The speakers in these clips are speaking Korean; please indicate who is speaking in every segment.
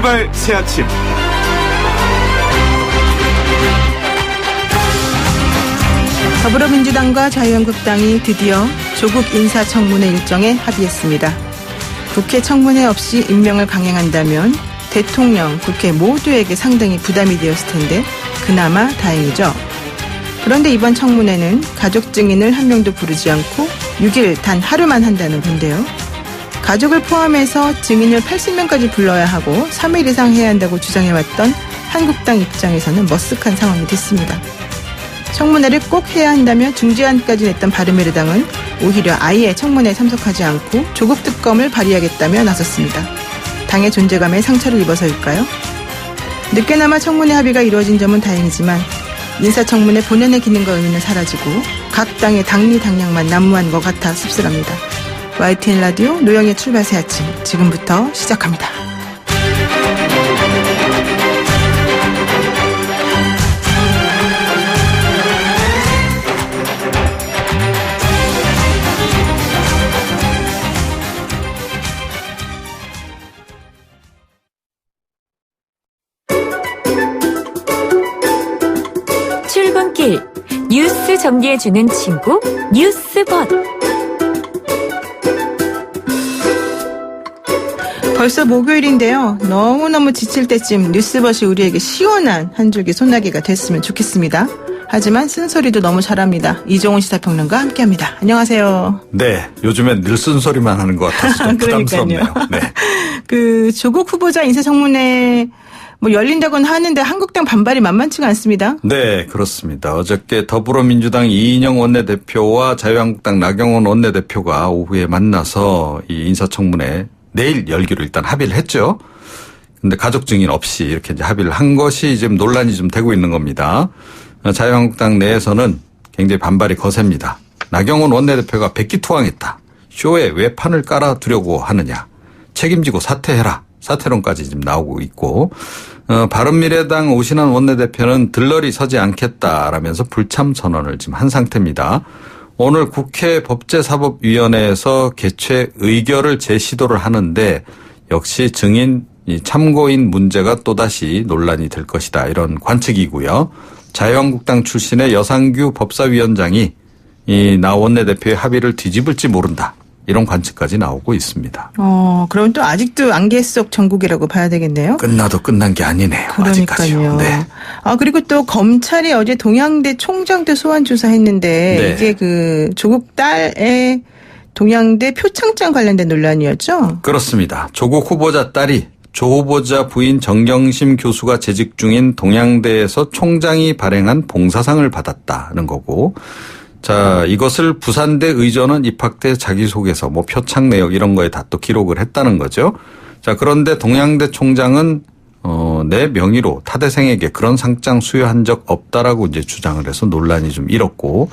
Speaker 1: 출발 새아침.
Speaker 2: 더불어민주당과 자유한국당이 드디어 조국 인사청문회 일정에 합의했습니다. 국회 청문회 없이 임명을 강행한다면 대통령, 국회 모두에게 상당히 부담이 되었을 텐데 그나마 다행이죠. 그런데 이번 청문회는 가족 증인을 한 명도 부르지 않고 6일 단 하루만 한다는 건데요. 가족을 포함해서 증인을 80명까지 불러야 하고 3일 이상 해야 한다고 주장해왔던 한국당 입장에서는 머쓱한 상황이 됐습니다. 청문회를 꼭 해야 한다며 중재안까지 냈던 바른미래당은 오히려 아예 청문회에 참석하지 않고 조국 특검을 발의하겠다며 나섰습니다. 당의 존재감에 상처를 입어서일까요? 늦게나마 청문회 합의가 이루어진 점은 다행이지만 인사청문회 본연의 기능과 의미는 사라지고 각 당의 당리당략만 난무한 것 같아 씁쓸합니다. YTN 라디오 노영의 출발 새 아침 지금부터 시작합니다.
Speaker 3: 출근길 뉴스 정리해주는 친구 뉴스봇.
Speaker 2: 벌써 목요일인데요. 너무너무 지칠 때쯤 뉴스벗이 우리에게 시원한 한 줄기 소나기가 됐으면 좋겠습니다. 하지만 쓴소리도 너무 잘합니다. 이종훈 시사평론가 함께합니다. 안녕하세요.
Speaker 4: 네, 요즘엔 늘 쓴소리만 하는 것 같아서 좀 부담스럽네요. 네.
Speaker 2: 조국 후보자 인사청문회 열린다고는 하는데 한국당 반발이 만만치가 않습니다.
Speaker 4: 네, 그렇습니다. 어저께 더불어민주당 이인영 원내대표와 자유한국당 나경원 원내대표가 오후에 만나서 이 인사청문회 내일 열기로 일단 합의를 했죠. 근데 가족 증인 없이 이렇게 이제 합의를 한 것이 지금 논란이 좀 되고 있는 겁니다. 자유한국당 내에서는 굉장히 반발이 거셉니다. 나경원 원내대표가 백기투항했다. 쇼에 왜 판을 깔아두려고 하느냐. 책임지고 사퇴해라. 사퇴론까지 지금 나오고 있고, 바른미래당 오신환 원내대표는 들러리 서지 않겠다라면서 불참 선언을 지금 한 상태입니다. 오늘 국회 법제사법위원회에서 개최 의결을 재시도를 하는데 역시 증인 참고인 문제가 또다시 논란이 될 것이다. 이런 관측이고요. 자유한국당 출신의 여상규 법사위원장이 이 나 원내대표의 합의를 뒤집을지 모른다. 이런 관측까지 나오고 있습니다.
Speaker 2: 그럼 또 아직도 안개 속 전국이라고 봐야 되겠네요.
Speaker 4: 끝나도 끝난 게 아니네요.
Speaker 2: 그러니까요.
Speaker 4: 아직까지요. 네.
Speaker 2: 그리고 또 검찰이 어제 동양대 총장도 소환 조사했는데
Speaker 4: 네.
Speaker 2: 이게 조국 딸의 동양대 표창장 관련된 논란이었죠?
Speaker 4: 그렇습니다. 조국 후보자 딸이 조 후보자 부인 정경심 교수가 재직 중인 동양대에서 총장이 발행한 봉사상을 받았다는 거고, 자, 이것을 부산대 의전원 입학대 자기소개서, 표창 내역 이런 거에 다 또 기록을 했다는 거죠. 자, 그런데 동양대 총장은 내 명의로 타대생에게 그런 상장 수여한 적 없다라고 이제 주장을 해서 논란이 좀 일었고,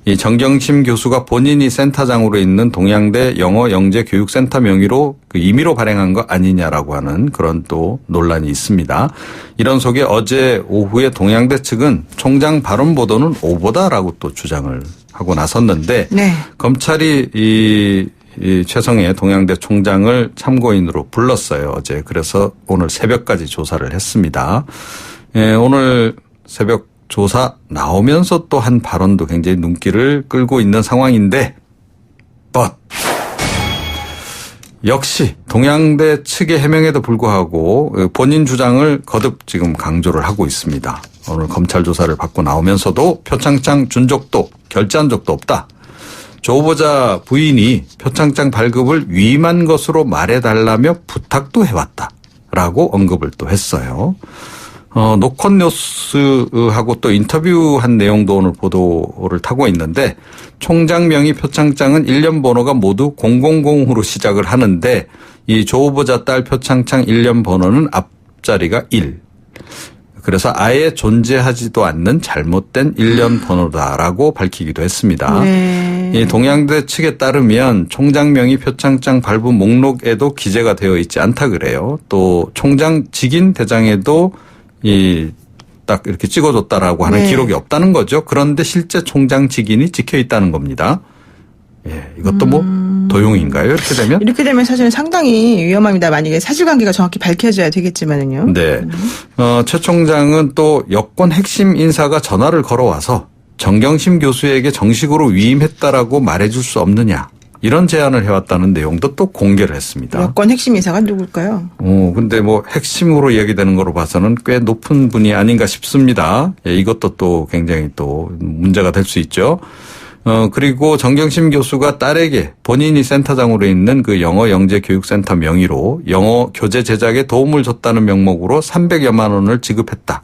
Speaker 4: 이 정경심 교수가 본인이 센터장으로 있는 동양대 영어영재교육센터 명의로 임의로 발행한 거 아니냐라고 하는 그런 또 논란이 있습니다. 이런 속에 어제 오후에 동양대 측은 총장 발언 보도는 오보다라고 또 주장을 하고 나섰는데, 네. 검찰이 이 최성해 동양대 총장을 참고인으로 불렀어요. 어제. 그래서 오늘 새벽까지 조사를 했습니다. 오늘 새벽 조사 나오면서 또 한 발언도 굉장히 눈길을 끌고 있는 상황인데, 역시 동양대 측의 해명에도 불구하고 본인 주장을 거듭 지금 강조를 하고 있습니다. 오늘 검찰 조사를 받고 나오면서도 표창장 준 적도 결제한 적도 없다. 조 후보자 부인이 표창장 발급을 위임한 것으로 말해달라며 부탁도 해왔다라고 언급을 또 했어요. 노컷뉴스하고 또 인터뷰한 내용도 오늘 보도를 타고 있는데, 총장 명의 표창장은 1년 번호가 모두 000으로 시작을 하는데 이 조 후보자 딸 표창장 1년 번호는 앞자리가 1. 그래서 아예 존재하지도 않는 잘못된 1년 번호다라고 밝히기도 했습니다. 네. 이 동양대 측에 따르면 총장 명의 표창장 발부 목록에도 기재가 되어 있지 않다 그래요. 또 총장 직인 대장에도 딱 이렇게 찍어줬다라고 하는 기록이 없다는 거죠. 그런데 실제 총장 직인이 찍혀 있다는 겁니다. 예, 이것도 도용인가요? 이렇게 되면?
Speaker 2: 이렇게 되면 사실은 상당히 위험합니다. 만약에 사실관계가 정확히 밝혀져야 되겠지만은요.
Speaker 4: 네. 최 총장은 또 여권 핵심 인사가 전화를 걸어와서 정경심 교수에게 정식으로 위임했다라고 말해줄 수 없느냐. 이런 제안을 해왔다는 내용도 또 공개를 했습니다.
Speaker 2: 여권 핵심 인사가 누굴까요?
Speaker 4: 근데 뭐 핵심으로 이야기되는 거로 봐서는 꽤 높은 분이 아닌가 싶습니다. 예, 이것도 또 굉장히 또 문제가 될 수 있죠. 그리고 정경심 교수가 딸에게 본인이 센터장으로 있는 그 영어 영재 교육센터 명의로 영어 교재 제작에 도움을 줬다는 명목으로 300여만 원을 지급했다.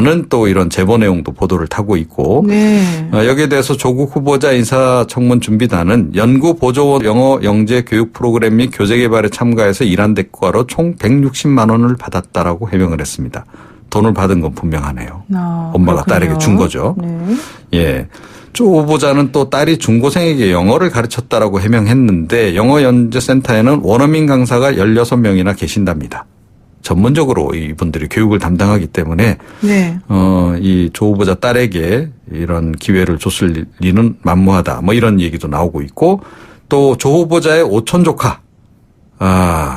Speaker 4: 는 또 이런 제보 내용도 보도를 타고 있고
Speaker 2: 네.
Speaker 4: 여기에 대해서 조국 후보자 인사청문 준비단은 연구 보조원 영어 영재 교육 프로그램 및 교재 개발에 참가해서 일한 대가로 총 160만 원을 받았다라고 해명을 했습니다. 돈을 받은 건 분명하네요. 엄마가
Speaker 2: 그렇군요.
Speaker 4: 딸에게 준 거죠.
Speaker 2: 네.
Speaker 4: 예. 조 후보자는 또 딸이 중고생에게 영어를 가르쳤다라고 해명했는데 영어 연재센터에는 원어민 강사가 16명이나 계신답니다. 전문적으로 이분들이 교육을 담당하기 때문에
Speaker 2: 네.
Speaker 4: 이 조 후보자 딸에게 이런 기회를 줬을 리는 만무하다. 뭐 이런 얘기도 나오고 있고 또 조 후보자의 오촌 조카.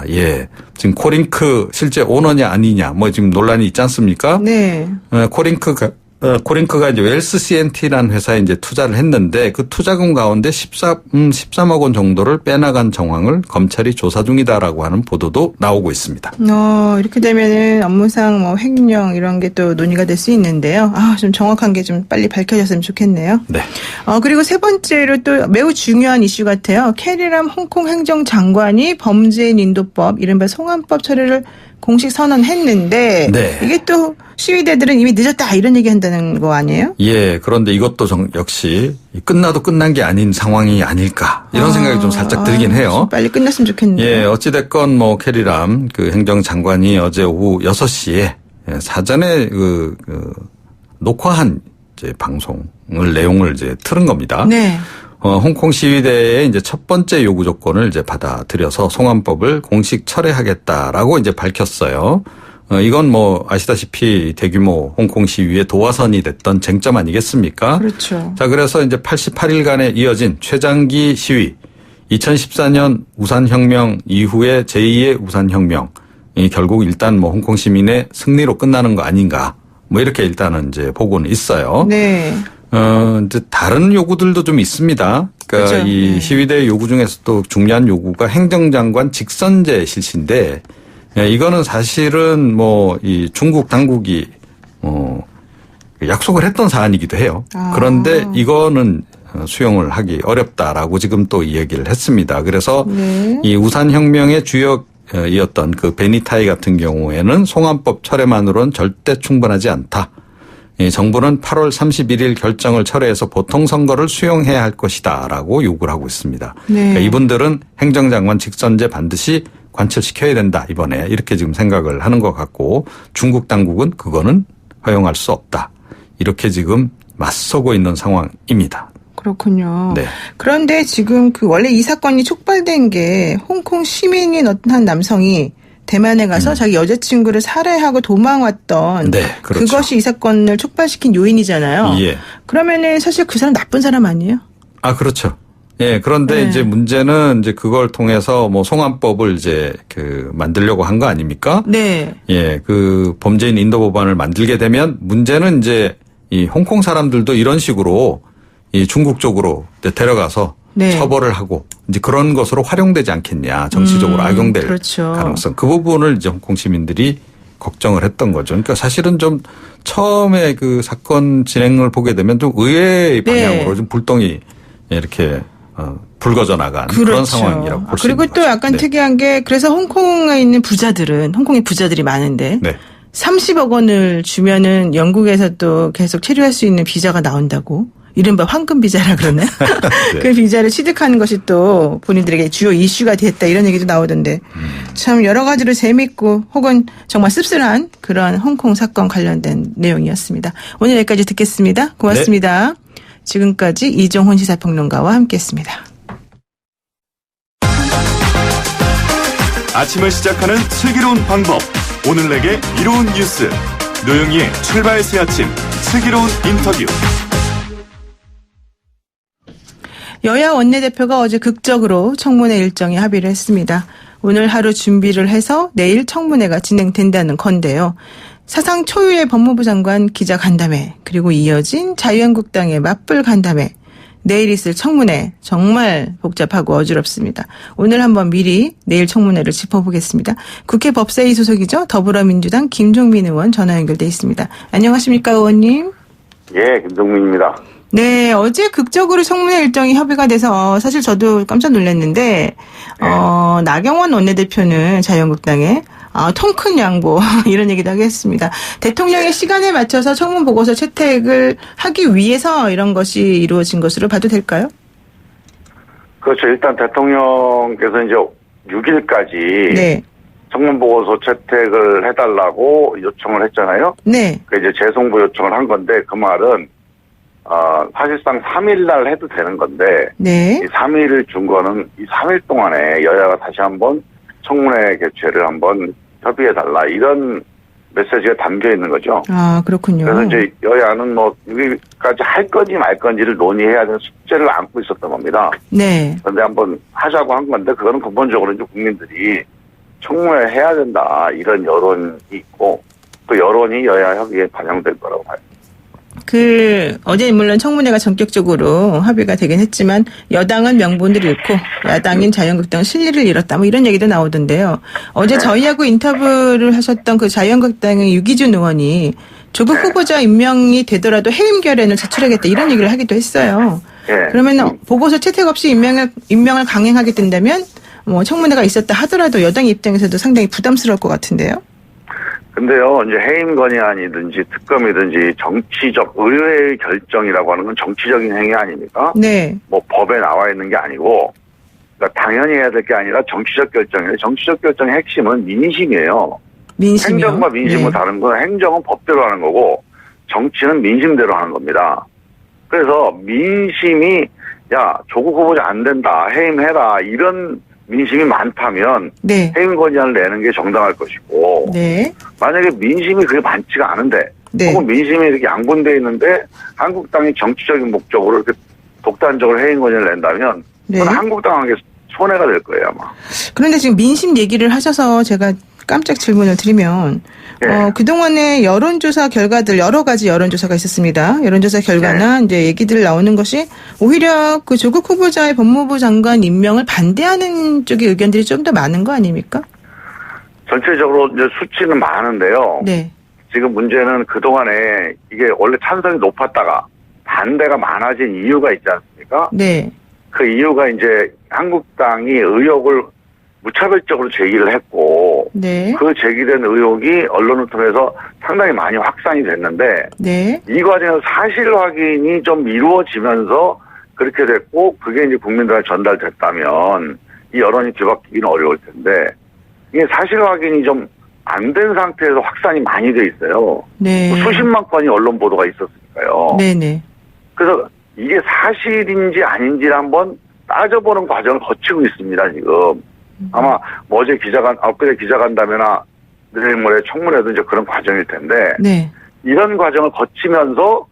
Speaker 4: 예. 지금 코링크 실제 오너냐 아니냐 뭐 지금 논란이 있지 않습니까?
Speaker 2: 네.
Speaker 4: 코링크가 이제 웰스 CNT라는 회사에 이제 투자를 했는데 그 투자금 가운데 13억 원 정도를 빼나간 정황을 검찰이 조사 중이다라고 하는 보도도 나오고 있습니다.
Speaker 2: 이렇게 되면은 업무상 뭐 횡령 이런 게 또 논의가 될 수 있는데요. 좀 정확한 게 좀 빨리 밝혀졌으면 좋겠네요.
Speaker 4: 네.
Speaker 2: 그리고 세 번째로 또 매우 중요한 이슈 같아요. 캐리람 홍콩 행정장관이 범죄인 인도법, 이른바 송환법 처리를 공식 선언했는데
Speaker 4: 네.
Speaker 2: 이게 또 시위대들은 이미 늦었다 이런 얘기 한다는 거 아니에요?
Speaker 4: 예, 그런데 이것도 역시 끝나도 끝난 게 아닌 상황이 아닐까 이런 생각이 좀 살짝 들긴 해요.
Speaker 2: 좀 빨리 끝났으면 좋겠네요.
Speaker 4: 예, 어찌됐건 뭐 캐리람 그 행정장관이 어제 오후 6시에 사전에 그 녹화한 이제 방송을 내용을 이제 틀은 겁니다.
Speaker 2: 네.
Speaker 4: 홍콩 시위대의 이제 첫 번째 요구 조건을 이제 받아들여서 송환법을 공식 철회하겠다라고 이제 밝혔어요. 이건 뭐 아시다시피 대규모 홍콩 시위의 도화선이 됐던 쟁점 아니겠습니까?
Speaker 2: 그렇죠.
Speaker 4: 자, 그래서 이제 88일간에 이어진 최장기 시위, 2014년 우산혁명 이후에 제2의 우산혁명이 결국 일단 뭐 홍콩 시민의 승리로 끝나는 거 아닌가. 뭐 이렇게 일단은 이제 보고는 있어요.
Speaker 2: 네.
Speaker 4: 이제 다른 요구들도 좀 있습니다. 그러니까
Speaker 2: 그렇죠.
Speaker 4: 이
Speaker 2: 네.
Speaker 4: 시위대 요구 중에서도 중요한 요구가 행정장관 직선제 실시인데 이거는 사실은 뭐 이 중국 당국이 약속을 했던 사안이기도 해요. 그런데 이거는 수용을 하기 어렵다라고 지금 또 이야기를 했습니다. 그래서
Speaker 2: 네.
Speaker 4: 이 우산혁명의 주역이었던 그 베니타이 같은 경우에는 송환법 철회만으로는 절대 충분하지 않다. 정부는 8월 31일 결정을 철회해서 보통선거를 수용해야 할 것이다라고 요구를 하고 있습니다.
Speaker 2: 네.
Speaker 4: 그러니까 이분들은 행정장관 직선제 반드시 관철시켜야 된다 이번에 이렇게 지금 생각을 하는 것 같고 중국 당국은 그거는 허용할 수 없다. 이렇게 지금 맞서고 있는 상황입니다.
Speaker 2: 그렇군요.
Speaker 4: 네.
Speaker 2: 그런데 지금 원래 이 사건이 촉발된 게 홍콩 시민인 어떤 한 남성이 대만에 가서 자기 여자친구를 살해하고 도망왔던
Speaker 4: 네, 그렇죠.
Speaker 2: 그것이 이 사건을 촉발시킨 요인이잖아요.
Speaker 4: 예.
Speaker 2: 그러면은 사실 그 사람 나쁜 사람 아니에요?
Speaker 4: 그렇죠. 예, 그런데
Speaker 2: 네.
Speaker 4: 이제 문제는 이제 그걸 통해서 뭐 송환법을 이제 만들려고 한 거 아닙니까?
Speaker 2: 네.
Speaker 4: 예, 그 범죄인 인도 법안을 만들게 되면 문제는 이제 이 홍콩 사람들도 이런 식으로 이 중국 쪽으로 이제 데려가서
Speaker 2: 네.
Speaker 4: 처벌을 하고 이제 그런 것으로 활용되지 않겠냐. 정치적으로 악용될
Speaker 2: 그렇죠.
Speaker 4: 가능성. 그 부분을 이제 홍콩 시민들이 걱정을 했던 거죠. 그러니까 사실은 좀 처음에 그 사건 진행을 보게 되면 좀 의외의 방향으로
Speaker 2: 네.
Speaker 4: 좀 불똥이 이렇게 불거져 나간
Speaker 2: 그렇죠.
Speaker 4: 그런 상황이라고 볼 수 있는
Speaker 2: 그리고 또
Speaker 4: 거죠.
Speaker 2: 약간
Speaker 4: 네.
Speaker 2: 특이한 게 그래서 홍콩에 있는 부자들은 홍콩에 부자들이 많은데
Speaker 4: 네.
Speaker 2: 30억 원을 주면은 영국에서 또 계속 체류할 수 있는 비자가 나온다고. 이른바 황금 비자라 그러나요?
Speaker 4: 네.
Speaker 2: 그 비자를 취득하는 것이 또 본인들에게 주요 이슈가 됐다 이런 얘기도 나오던데 참 여러 가지로 재밌고 혹은 정말 씁쓸한 그런 홍콩 사건 관련된 내용이었습니다. 오늘 여기까지 듣겠습니다. 고맙습니다. 지금까지 이종훈 시사평론가와 함께했습니다.
Speaker 1: 아침을 시작하는 슬기로운 방법. 오늘 내게 이로운 뉴스. 노영희의 출발 새 아침 슬기로운 인터뷰.
Speaker 2: 여야 원내대표가 어제 극적으로 청문회 일정에 합의를 했습니다. 오늘 하루 준비를 해서 내일 청문회가 진행된다는 건데요. 사상 초유의 법무부 장관 기자간담회, 그리고 이어진 자유한국당의 맞불 간담회, 내일 있을 청문회 정말 복잡하고 어지럽습니다. 오늘 한번 미리 내일 청문회를 짚어보겠습니다. 국회 법사위 소속이죠. 더불어민주당 김종민 의원 전화 연결돼 있습니다. 안녕하십니까, 의원님?
Speaker 5: 예, 김종민입니다.
Speaker 2: 네, 어제 극적으로 청문회 일정이 협의가 돼서 사실 저도 깜짝 놀랐는데 나경원 원내대표는 자유한국당에 통 큰 양보 이런 얘기도 하겠습니다. 대통령의 시간에 맞춰서 청문 보고서 채택을 하기 위해서 이런 것이 이루어진 것으로 봐도 될까요?
Speaker 5: 그렇죠. 일단 대통령께서 이제 6일까지
Speaker 2: 네.
Speaker 5: 청문 보고서 채택을 해달라고 요청을 했잖아요.
Speaker 2: 네.
Speaker 5: 그 이제 재송부 요청을 한 건데 그 말은 사실상 3일 날 해도 되는 건데
Speaker 2: 네.
Speaker 5: 이 3일을 준 거는 이 3일 동안에 여야가 다시 한번 청문회 개최를 한번 협의해달라 이런 메시지가 담겨 있는 거죠.
Speaker 2: 아, 그렇군요.
Speaker 5: 그래서 이제 여야는 뭐 여기까지 할 건지 말 건지를 논의해야 되는 숙제를 안고 있었던 겁니다.
Speaker 2: 네.
Speaker 5: 그런데 한번 하자고 한 건데 그거는 근본적으로 이제 국민들이 청문회 해야 된다 이런 여론이 있고 그 여론이 여야 협의에 반영될 거라고 봐요.
Speaker 2: 어제 물론 청문회가 전격적으로 합의가 되긴 했지만 여당은 명분을 잃고 야당인 자유한국당은 실리를 잃었다 뭐 이런 얘기도 나오던데요. 어제 저희하고 인터뷰를 하셨던 그 자유한국당의 유기준 의원이 조국 후보자 임명이 되더라도 해임 결연을 제출하겠다 이런 얘기를 하기도 했어요. 그러면 보고서 채택 없이 임명을 강행하게 된다면 뭐 청문회가 있었다 하더라도 여당 입장에서도 상당히 부담스러울 것 같은데요.
Speaker 5: 근데요, 이제 해임 건의안이든지 특검이든지 정치적 의회의 결정이라고 하는 건 정치적인 행위 아닙니까?
Speaker 2: 네.
Speaker 5: 뭐 법에 나와 있는 게 아니고, 그러니까 당연히 해야 될 게 아니라 정치적 결정이에요. 정치적 결정의 핵심은 민심이에요.
Speaker 2: 민심이요?
Speaker 5: 행정과 민심은
Speaker 2: 네.
Speaker 5: 다른 건 행정은 법대로 하는 거고, 정치는 민심대로 하는 겁니다. 그래서 민심이 야 조국 후보자 안 된다, 해임해라 이런 민심이 많다면
Speaker 2: 네.
Speaker 5: 해임 건의안을 내는 게 정당할 것이고
Speaker 2: 네.
Speaker 5: 만약에 민심이 그게 많지가 않은데
Speaker 2: 네.
Speaker 5: 혹은 민심이 이렇게 양분되어 있는데 한국당이 정치적인 목적으로 이렇게 독단적으로 해임 건의를 낸다면
Speaker 2: 네.
Speaker 5: 그건 한국당에게 손해가 될 거예요 아마.
Speaker 2: 그런데 지금 민심 얘기를 하셔서 제가 깜짝 질문을 드리면 그동안의 여론조사 결과들 여러 가지 여론조사가 있었습니다. 여론조사 결과나 이제 얘기들 나오는 것이 오히려 그 조국 후보자의 법무부 장관 임명을 반대하는 쪽의 의견들이 좀 더 많은 거 아닙니까?
Speaker 5: 전체적으로 이제 수치는 많은데요.
Speaker 2: 네.
Speaker 5: 지금 문제는 그동안에 이게 원래 찬성이 높았다가 반대가 많아진 이유가 있지 않습니까?
Speaker 2: 네.
Speaker 5: 그 이유가 이제 한국당이 의혹을 무차별적으로 제기를 했고
Speaker 2: 네.
Speaker 5: 그 제기된 의혹이 언론을 통해서 상당히 많이 확산이 됐는데
Speaker 2: 네.
Speaker 5: 이 과정에서 사실 확인이 좀 이루어지면서 그렇게 됐고 그게 이제 국민들한테 전달됐다면 이 여론이 뒤바뀌기는 어려울 텐데 이게 사실 확인이 좀 안 된 상태에서 확산이 많이 돼 있어요.
Speaker 2: 네.
Speaker 5: 수십만 건이 언론 보도가 있었으니까요.
Speaker 2: 네네.
Speaker 5: 그래서 이게 사실인지 아닌지를 한번 따져보는 과정을 거치고 있습니다, 지금. 아마 어제 엊그제 기자간담회나 내일 모레 청문회도 이제 그런 과정일 텐데.
Speaker 2: 네.
Speaker 5: 이런 과정을 거치면서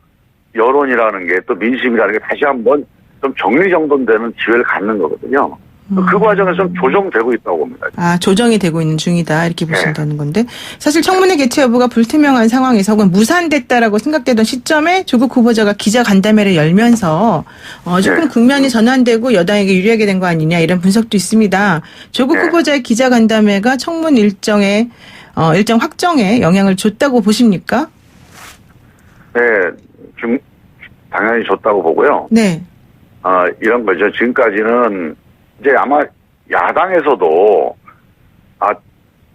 Speaker 5: 여론이라는 게 또 민심이라는 게 다시 한번 좀 정리정돈되는 기회를 갖는 거거든요. 그 과정에서 좀 조정되고 있다고 봅니다.
Speaker 2: 아, 조정이 되고 있는 중이다. 이렇게 보신다는 건데. 사실 청문회 개최 여부가 불투명한 상황에서 혹은 무산됐다라고 생각되던 시점에 조국 후보자가 기자간담회를 열면서 조금 국면이 전환되고 여당에게 유리하게 된 거 아니냐 이런 분석도 있습니다. 조국 후보자의 기자간담회가 청문 일정 확정에 영향을 줬다고 보십니까?
Speaker 5: 네. 당연히 줬다고 보고요.
Speaker 2: 네.
Speaker 5: 이런 거죠. 지금까지는 이제 아마 야당에서도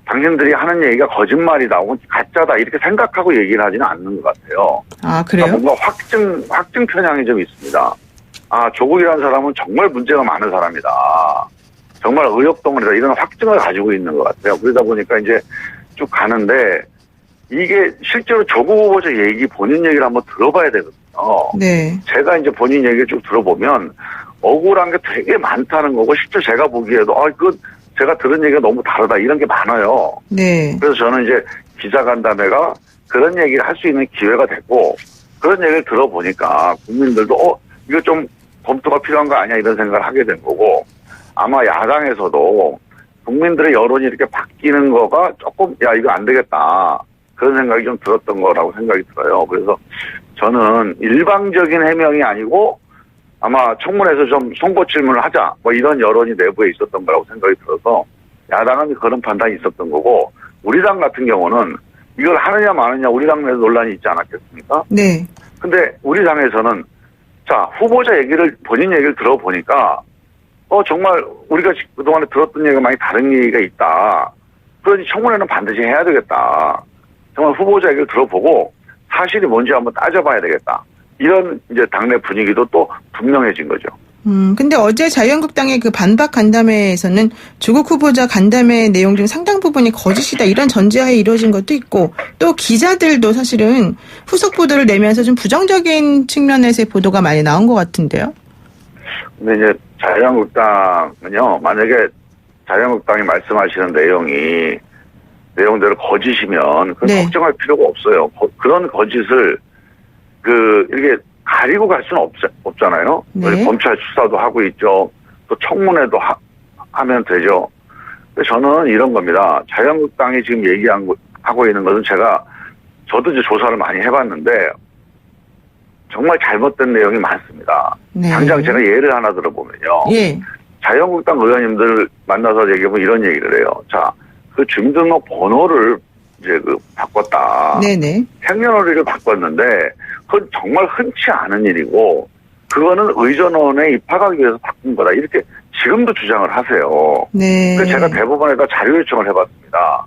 Speaker 5: 당신들이 하는 얘기가 거짓말이다 혹은 가짜다 이렇게 생각하고 얘기를 하지는 않는 것 같아요.
Speaker 2: 아, 그래요?
Speaker 5: 그러니까 뭔가 확증 편향이 좀 있습니다. 조국이라는 사람은 정말 문제가 많은 사람이다. 정말 의혹덩어리다. 이런 확증을 가지고 있는 것 같아요. 그러다 보니까 이제 쭉 가는데 이게 실제로 조국 후보자 얘기 본인 얘기를 한번 들어봐야 되거든요.
Speaker 2: 네.
Speaker 5: 제가 이제 본인 얘기를 쭉 들어보면 억울한 게 되게 많다는 거고 실제 제가 보기에도 그건 제가 들은 얘기가 너무 다르다 이런 게 많아요.
Speaker 2: 네.
Speaker 5: 그래서 저는 이제 기자간담회가 그런 얘기를 할 수 있는 기회가 됐고 그런 얘기를 들어보니까 국민들도 이거 좀 검토가 필요한 거 아니야 이런 생각을 하게 된 거고 아마 야당에서도 국민들의 여론이 이렇게 바뀌는 거가 조금 야 이거 안 되겠다 그런 생각이 좀 들었던 거라고 생각이 들어요. 그래서 저는 일방적인 해명이 아니고 아마 청문회에서 좀 송곳 질문을 하자 뭐 이런 여론이 내부에 있었던 거라고 생각이 들어서 야당은 그런 판단이 있었던 거고 우리 당 같은 경우는 이걸 하느냐 마느냐 우리 당 내에서 논란이 있지 않았겠습니까?
Speaker 2: 네.
Speaker 5: 근데 우리 당에서는 자 후보자 얘기를 본인 얘기를 들어보니까 정말 우리가 그동안에 들었던 얘기가 많이 다른 얘기가 있다. 그러니 청문회는 반드시 해야 되겠다. 정말 후보자 얘기를 들어보고 사실이 뭔지 한번 따져봐야 되겠다. 이런 이제 당내 분위기도 또 분명해진 거죠.
Speaker 2: 근데 어제 자유한국당의 그 반박 간담회에서는 조국 후보자 간담회 내용 중 상당 부분이 거짓이다 이런 전제하에 이루어진 것도 있고 또 기자들도 사실은 후속 보도를 내면서 좀 부정적인 측면에서의 보도가 많이 나온 것 같은데요.
Speaker 5: 근데 이제 자유한국당은요, 만약에 자유한국당이 말씀하시는 내용대로 거짓이면 그건
Speaker 2: 네.
Speaker 5: 걱정할 필요가 없어요. 그런 거짓을 이렇게 가리고 갈 수는 없잖아요.
Speaker 2: 네.
Speaker 5: 검찰 수사도 하고 있죠. 또 청문회도 하면 되죠. 근데 저는 이런 겁니다. 자유한국당이 지금 하고 있는 것은 저도 이제 조사를 많이 해봤는데 정말 잘못된 내용이 많습니다.
Speaker 2: 네.
Speaker 5: 당장 제가 예를 하나 들어보면요.
Speaker 2: 예.
Speaker 5: 자유한국당 의원님들 만나서 얘기하면 이런 얘기를 해요. 자, 그 주민등록 번호를 이제 바꿨다.
Speaker 2: 네네.
Speaker 5: 생년월일을 바꿨는데 그건 정말 흔치 않은 일이고 그거는 의전원에 입학하기 위해서 바꾼 거다. 이렇게 지금도 주장을 하세요.
Speaker 2: 네.
Speaker 5: 그래서 제가 대법원에다 자료 요청을 해봤습니다.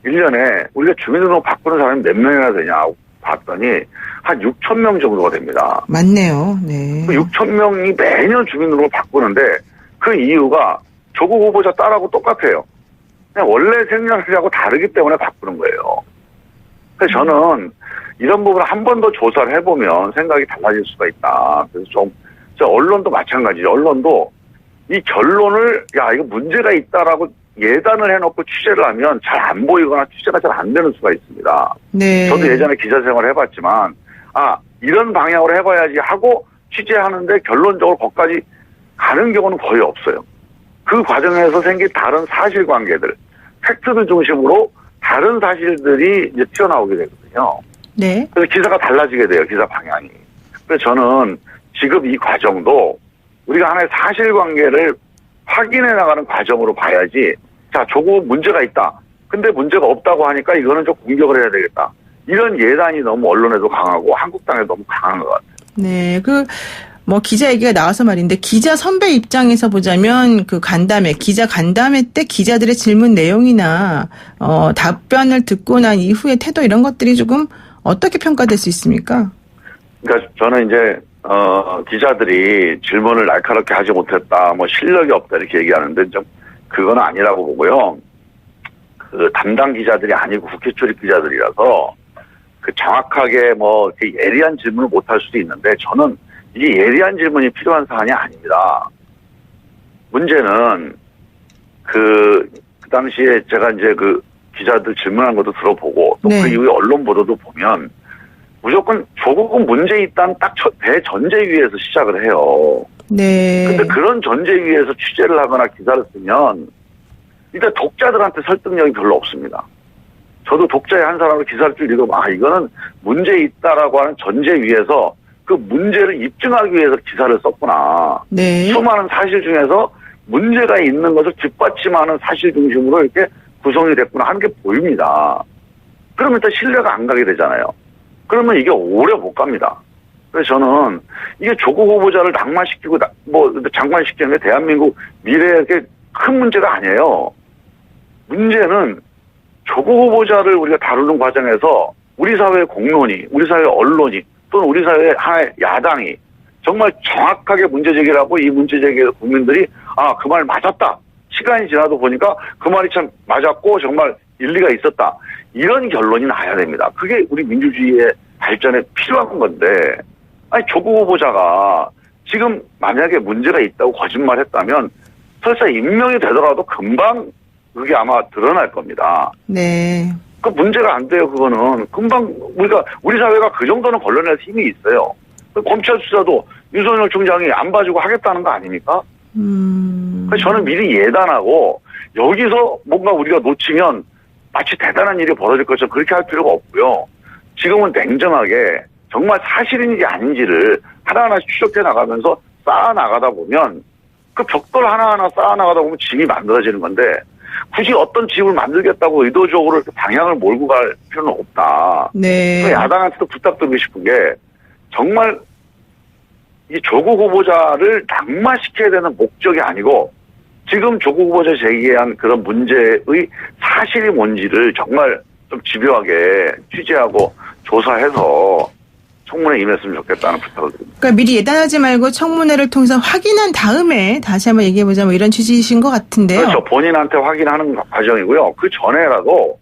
Speaker 5: 1년에 우리가 주민등록 바꾸는 사람이 몇 명이나 되냐 봤더니 한 6천 명 정도가 됩니다.
Speaker 2: 맞네요. 네.
Speaker 5: 그 6천 명이 매년 주민등록을 바꾸는데 그 이유가 조국 후보자 딸하고 똑같아요. 그냥 원래 생년월일하고 다르기 때문에 바꾸는 거예요. 그래서 저는 이런 부분을 한 번 더 조사를 해보면 생각이 달라질 수가 있다. 그래서 언론도 마찬가지죠. 언론도 이 결론을 이거 문제가 있다라고 예단을 해놓고 취재를 하면 잘 안 보이거나 취재가 잘 안 되는 수가 있습니다.
Speaker 2: 네.
Speaker 5: 저도 예전에 기자 생활을 해봤지만 이런 방향으로 해봐야지 하고 취재하는데 결론적으로 거기까지 가는 경우는 거의 없어요. 그 과정에서 생긴 다른 사실관계들, 팩트들 중심으로 다른 사실들이 이제 튀어나오게 되거든요.
Speaker 2: 네.
Speaker 5: 그래서 기사가 달라지게 돼요. 기사 방향이. 그래서 저는 지금 이 과정도 우리가 하나의 사실관계를 확인해 나가는 과정으로 봐야지. 자, 조국 문제가 있다. 근데 문제가 없다고 하니까 이거는 좀 공격을 해야 되겠다. 이런 예단이 너무 언론에도 강하고 한국당에도 너무 강한 것 같아요.
Speaker 2: 네. 기자 얘기가 나와서 말인데, 기자 선배 입장에서 보자면, 기자 간담회 때 기자들의 질문 내용이나, 답변을 듣고 난 이후의 태도 이런 것들이 조금 어떻게 평가될 수 있습니까?
Speaker 5: 그러니까 저는 이제, 기자들이 질문을 날카롭게 하지 못했다, 실력이 없다, 이렇게 얘기하는데, 그건 아니라고 보고요. 담당 기자들이 아니고 국회 출입 기자들이라서, 정확하게 예리한 질문을 못 할 수도 있는데, 저는 이게 예리한 질문이 필요한 사안이 아닙니다. 문제는 그 당시에 제가 이제 기자들 질문한 것도 들어보고 또 그 이후에 언론 보도도 보면 무조건 조국은 문제 있다는 딱 대전제 위에서 시작을 해요.
Speaker 2: 네.
Speaker 5: 근데 그런 전제 위에서 취재를 하거나 기사를 쓰면 일단 독자들한테 설득력이 별로 없습니다. 저도 독자의 한 사람으로 기사를 쭉 읽어보면 이거는 문제 있다라고 하는 전제 위에서 그 문제를 입증하기 위해서 기사를 썼구나.
Speaker 2: 네.
Speaker 5: 수많은 사실 중에서 문제가 있는 것을 뒷받침하는 사실 중심으로 이렇게 구성이 됐구나 하는 게 보입니다. 그러면 일단 신뢰가 안 가게 되잖아요. 그러면 이게 오래 못 갑니다. 그래서 저는 이게 조국 후보자를 낙마시키고 장관시키는 게 대한민국 미래에 큰 문제가 아니에요. 문제는 조국 후보자를 우리가 다루는 과정에서 우리 사회의 공론이, 우리 사회의 언론이 또는 우리 사회의 하나의 야당이 정말 정확하게 문제제기를 하고 이 문제제기에서 국민들이 그 말 맞았다. 시간이 지나도 보니까 그 말이 참 맞았고 정말 일리가 있었다. 이런 결론이 나야 됩니다. 그게 우리 민주주의의 발전에 필요한 건데 조국 후보자가 지금 만약에 문제가 있다고 거짓말했다면 설사 임명이 되더라도 금방 그게 아마 드러날 겁니다.
Speaker 2: 네.
Speaker 5: 그 문제가 안 돼요. 그거는 금방 우리 사회가 그 정도는 걸러낼 힘이 있어요. 검찰 수사도 윤석열 총장이 안 봐주고 하겠다는 거 아닙니까? 그래서 저는 미리 예단하고 여기서 뭔가 우리가 놓치면 마치 대단한 일이 벌어질 것처럼 그렇게 할 필요가 없고요. 지금은 냉정하게 정말 사실인지 아닌지를 하나하나씩 추적해 나가면서 쌓아 나가다 보면 그 벽돌 하나하나 쌓아 나가다 보면 집이 만들어지는 건데 굳이 어떤 집을 만들겠다고 의도적으로 이렇게 방향을 몰고 갈 필요는 없다.
Speaker 2: 네.
Speaker 5: 야당한테도 부탁드리고 싶은 게 정말 이 조국 후보자를 낙마시켜야 되는 목적이 아니고 지금 조국 후보자 제기한 그런 문제의 사실이 뭔지를 정말 좀 집요하게 취재하고 조사해서 청문회에 임했으면 좋겠다는 부탁을 드립니다.
Speaker 2: 그러니까 미리 예단하지 말고 청문회를 통해서 확인한 다음에 다시 한번 얘기해보자 뭐 이런 취지이신 것 같은데요.
Speaker 5: 그렇죠. 본인한테 확인하는 과정이고요. 그 전에라도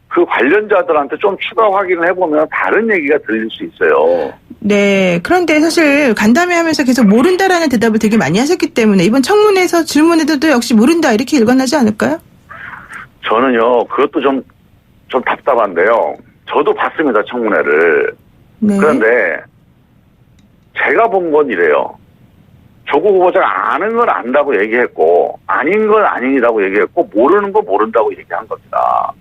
Speaker 5: 그 관련자들한테 좀 추가 확인을 해보면 다른 얘기가 들릴 수 있어요.
Speaker 2: 네. 그런데 사실 간담회 하면서 계속 모른다라는 대답을 되게 많이 하셨기 때문에 이번 청문회에서 질문에도 역시 모른다 이렇게 일관하지 않을까요?
Speaker 5: 저는요, 그것도 좀 답답한데요. 저도 봤습니다, 청문회를.
Speaker 2: 네.
Speaker 5: 그런데 제가 본 건 이래요. 조국 후보자가 아는 건 안다고 얘기했고 아닌 건 아니라고 얘기했고 모르는 건 모른다고 얘기한 겁니다.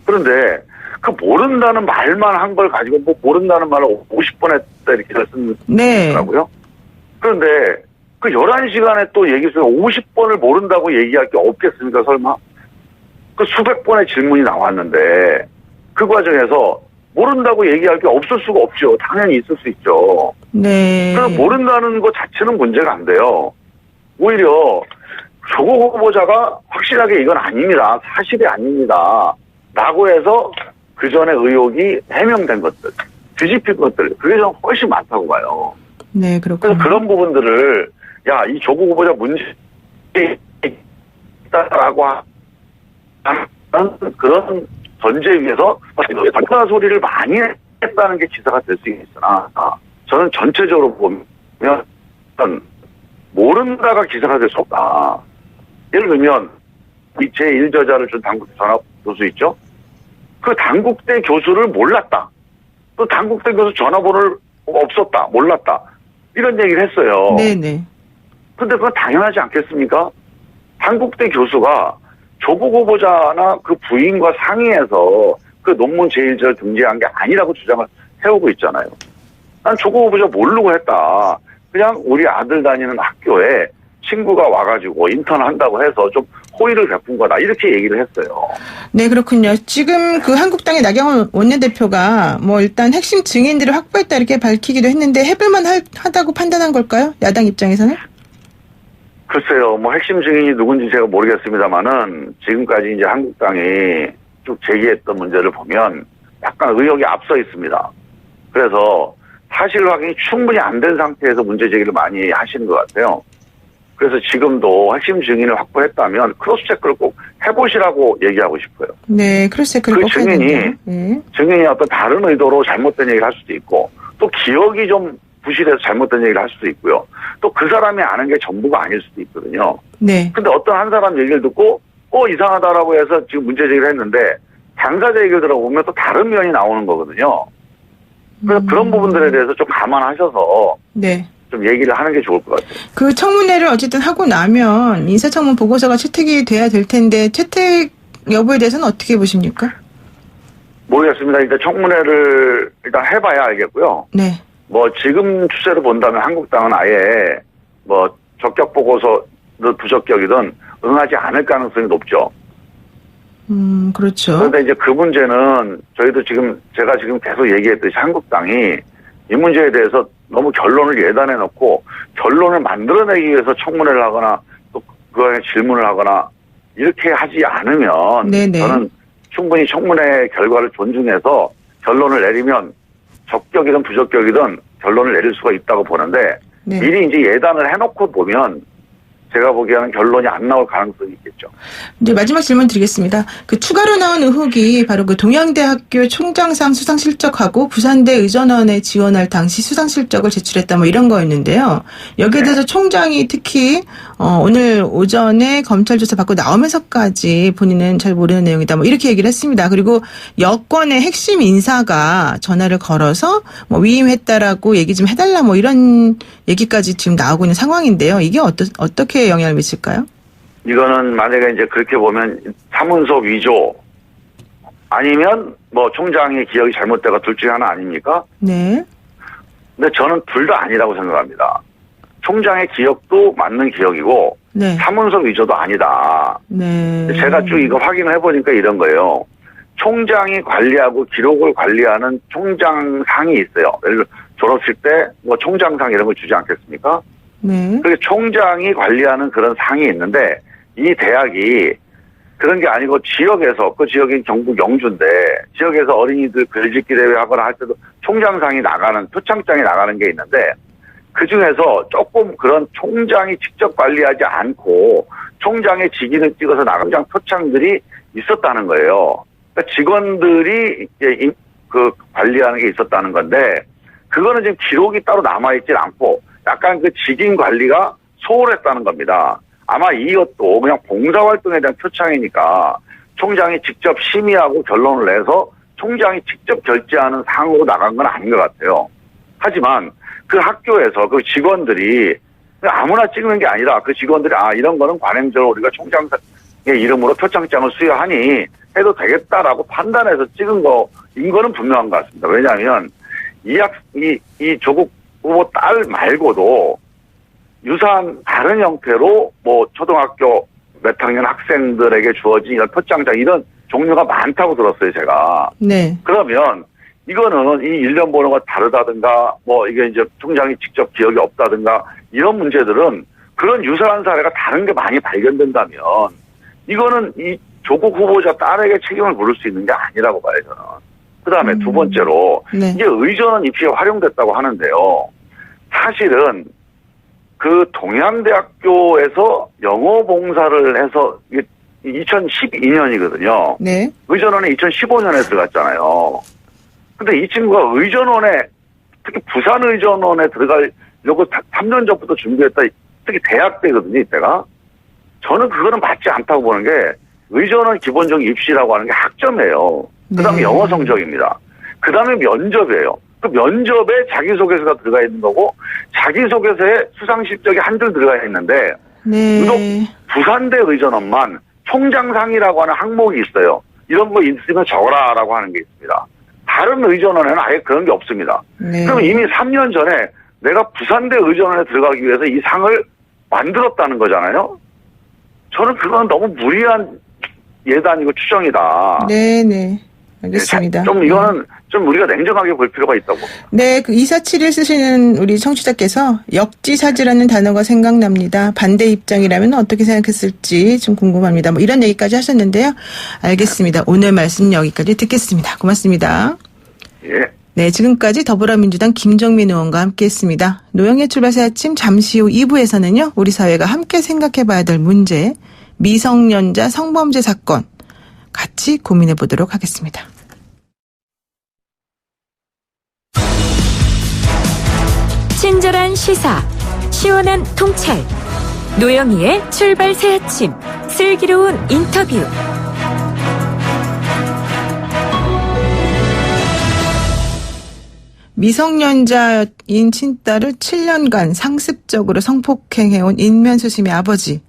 Speaker 5: 그런데 그 모른다는 말만 한 걸 가지고 뭐 모른다는 말을 50번 했다 이렇게
Speaker 2: 네.
Speaker 5: 쓰더라고요. 그런데 그 11시간에 또 얘기 중에 50번을 모른다고 얘기할 게 없겠습니까 설마? 그 수백 번의 질문이 나왔는데 그 과정에서 모른다고 얘기할 게 없을 수가 없죠. 당연히 있을 수 있죠.
Speaker 2: 네.
Speaker 5: 그래서 모른다는 것 자체는 문제가 안 돼요. 오히려 조국 후보자가 확실하게 이건 아닙니다. 사실이 아닙니다. 라고 해서 그 전에 의혹이 해명된 것들, 뒤집힌 것들, 그게 좀 훨씬 많다고 봐요.
Speaker 2: 네, 그렇군요.
Speaker 5: 그래서 그런 부분들을, 야, 이 조국 후보자 문제 있다라고 하는 그런 전제 위에서 단가 소리를 많이 했다는 게 기사가 될 수 있으나, 저는 전체적으로 보면 모른다가 기사가 될 수 없다. 예를 들면 이 제1저자를 준 당국대 전학 교수 있죠? 그 당국대 교수를 몰랐다. 또 당국대 교수 전화번호를 없었다. 몰랐다. 이런 얘기를 했어요.
Speaker 2: 네네.
Speaker 5: 근데 그건 당연하지 않겠습니까? 당국대 교수가 조국 후보자나 그 부인과 상의해서 그 논문 제1절 등재한 게 아니라고 주장을 해오고 있잖아요. 난 조국 후보자 모르고 했다. 그냥 우리 아들 다니는 학교에 친구가 와가지고 인턴 한다고 해서 좀 호의를 베푼 거다. 이렇게 얘기를 했어요.
Speaker 2: 네, 그렇군요. 지금 그 한국당의 나경원 원내대표가 뭐 일단 핵심 증인들을 확보했다 이렇게 밝히기도 했는데 해볼만 하다고 판단한 걸까요? 야당 입장에서는?
Speaker 5: 글쎄요, 뭐 핵심 증인이 누군지 제가 모르겠습니다만은 지금까지 이제 한국당이 쭉 제기했던 문제를 보면 약간 의혹이 앞서 있습니다. 그래서 사실 확인이 충분히 안 된 상태에서 문제 제기를 많이 하시는 것 같아요. 그래서 지금도 핵심 증인을 확보했다면 크로스 체크를 꼭 해보시라고 얘기하고 싶어요.
Speaker 2: 네, 크로스 체크를
Speaker 5: 그
Speaker 2: 꼭 해야
Speaker 5: 증인이
Speaker 2: 된다. 네.
Speaker 5: 증인이 어떤 다른 의도로 잘못된 얘기를 할 수도 있고 또 기억이 좀 부실해서 잘못된 얘기를 할 수도 있고요. 또 그 사람이 아는 게 전부가 아닐 수도 있거든요.
Speaker 2: 네.
Speaker 5: 근데 어떤 한 사람 얘기를 듣고 이상하다라고 해서 지금 문제 제기를 했는데 당사자 얘기를 들어보면 또 다른 면이 나오는 거거든요. 그래서 그런 부분들에 대해서 좀 감안하셔서
Speaker 2: 네.
Speaker 5: 좀 얘기를 하는 게 좋을 것 같아요.
Speaker 2: 그 청문회를 어쨌든 하고 나면 인사청문 보고서가 채택이 돼야 될 텐데 채택 여부에 대해서는 어떻게 보십니까?
Speaker 5: 모르겠습니다. 일단 청문회를 일단 해봐야 알겠고요.
Speaker 2: 네.
Speaker 5: 뭐 지금 추세를 본다면 한국당은 아예 뭐 적격 보고서든 부적격이든 응하지 않을 가능성이 높죠.
Speaker 2: 그렇죠.
Speaker 5: 그런데 이제 그 문제는 저희도 제가 지금 계속 얘기했듯이 한국당이 이 문제에 대해서 너무 결론을 예단해 놓고 결론을 만들어내기 위해서 청문회를 하거나 또 그거에 질문을 하거나 이렇게 하지 않으면
Speaker 2: 네네.
Speaker 5: 저는 충분히 청문회 결과를 존중해서 결론을 내리면 적격이든 부적격이든 결론을 내릴 수가 있다고 보는데
Speaker 2: 네.
Speaker 5: 미리 이제 예단을 해놓고 보면 제가 보기에는 결론이 안 나올 가능성이 있겠죠.
Speaker 2: 이제 마지막 질문 드리겠습니다. 그 추가로 나온 의혹이 바로 그 동양대학교 총장상 수상 실적하고 부산대 의전원에 지원할 당시 수상 실적을 제출했다 뭐 이런 거였는데요. 여기에 대해서 총장이 특히 오늘 오전에 검찰 조사 받고 나오면서까지 본인은 잘 모르는 내용이다 뭐 이렇게 얘기를 했습니다. 그리고 여권의 핵심 인사가 전화를 걸어서 뭐 위임했다라고 얘기 좀 해달라 뭐 이런 얘기까지 지금 나오고 있는 상황인데요. 이게 어떻게 영향을 미칠까요?
Speaker 5: 이거는 만약에 이제 그렇게 보면 사문서 위조 아니면 뭐 총장의 기억이 잘못되고 둘 중에 하나 아닙니까?
Speaker 2: 네.
Speaker 5: 근데 저는 둘 다 아니라고 생각합니다. 총장의 기억도 맞는 기억이고
Speaker 2: 네.
Speaker 5: 사문서 위조도 아니다.
Speaker 2: 네.
Speaker 5: 제가 쭉 이거 확인을 해보니까 이런 거예요. 총장이 관리하고 기록을 관리하는 총장상이 있어요. 예를 들어 졸업식 때 뭐 총장상 이런 거 주지 않겠습니까?
Speaker 2: 네.
Speaker 5: 그게 총장이 관리하는 그런 상이 있는데 이 대학이 그런 게 아니고 지역에서 그 지역인 경북 영주인데 지역에서 어린이들 글짓기 대회 하거나 할 때도 총장상이 나가는 표창장이 나가는 게 있는데 그중에서 조금 그런 총장이 직접 관리하지 않고 총장의 직인을 찍어서 나간 표창들이 있었다는 거예요. 그러니까 직원들이 이제 그 관리하는 게 있었다는 건데 그거는 지금 기록이 따로 남아있질 않고 약간 그 직인 관리가 소홀했다는 겁니다. 아마 이것도 그냥 봉사활동에 대한 표창이니까 총장이 직접 심의하고 결론을 내서 총장이 직접 결제하는 상으로 나간 건 아닌 것 같아요. 하지만 그 학교에서 그 직원들이 아무나 찍는 게 아니라 그 직원들이 이런 거는 관행적으로 우리가 총장의 이름으로 표창장을 수여하니 해도 되겠다라고 판단해서 찍은 거인 거는 분명한 것 같습니다. 왜냐하면 이 조국 후보 딸 말고도 유사한 다른 형태로 뭐 초등학교 몇 학년 학생들에게 주어진 이런 표창장 이런 종류가 많다고 들었어요, 제가.
Speaker 2: 네.
Speaker 5: 그러면 이거는 이 일련 번호가 다르다든가 뭐 이게 이제 총장이 직접 기억이 없다든가 이런 문제들은 그런 유사한 사례가 다른 게 많이 발견된다면 이거는 이 조국 후보자 딸에게 책임을 물을 수 있는 게 아니라고 봐요, 저는. 그 다음에 두 번째로
Speaker 2: 네.
Speaker 5: 이게 의전원 입시에 활용됐다고 하는데요. 사실은 그 동양대학교에서 영어 봉사를 해서 2012년이거든요.
Speaker 2: 네.
Speaker 5: 의전원에 2015년에 들어갔잖아요. 근데 이 친구가 의전원에 특히 부산 의전원에 들어가려고 3년 전부터 준비했다. 특히 대학 때거든요, 이때가. 저는 그거는 맞지 않다고 보는 게 의전원 기본적 입시라고 하는 게 학점이에요. 그다음에
Speaker 2: 네.
Speaker 5: 영어 성적입니다. 그다음에 면접이에요. 그 면접에 자기소개서가 들어가 있는 거고 자기소개서에 수상 실적이 한 줄 들어가 있는데
Speaker 2: 네.
Speaker 5: 유독 부산대 의전원만 총장상이라고 하는 항목이 있어요. 이런 거 있으면 적어라라고 하는 게 있습니다. 다른 의전원에는 아예 그런 게 없습니다.
Speaker 2: 네.
Speaker 5: 그럼 이미 3년 전에 내가 부산대 의전원에 들어가기 위해서 이 상을 만들었다는 거잖아요. 저는 그건 너무 무리한 예단이고 추정이다.
Speaker 2: 네. 알겠습니다.
Speaker 5: 좀 이거는 좀 우리가 냉정하게 볼 필요가 있다고.
Speaker 2: 네, 그 2471 쓰시는 우리 청취자께서 역지사지라는 단어가 생각납니다. 반대 입장이라면 어떻게 생각했을지 좀 궁금합니다. 뭐 이런 얘기까지 하셨는데요. 알겠습니다. 오늘 말씀 여기까지 듣겠습니다. 고맙습니다.
Speaker 5: 예.
Speaker 2: 네, 지금까지 더불어민주당 김정민 의원과 함께했습니다. 노영의 출발새 아침 잠시 후 2부에서는요. 우리 사회가 함께 생각해봐야 될 문제, 미성년자 성범죄 사건 같이 고민해 보도록 하겠습니다.
Speaker 3: 친절한 시사, 시원한 통찰, 노영희의 출발 새 아침, 슬기로운 인터뷰.
Speaker 2: 미성년자인 친딸을 7년간 상습적으로 성폭행해온 인면수심의 아버지,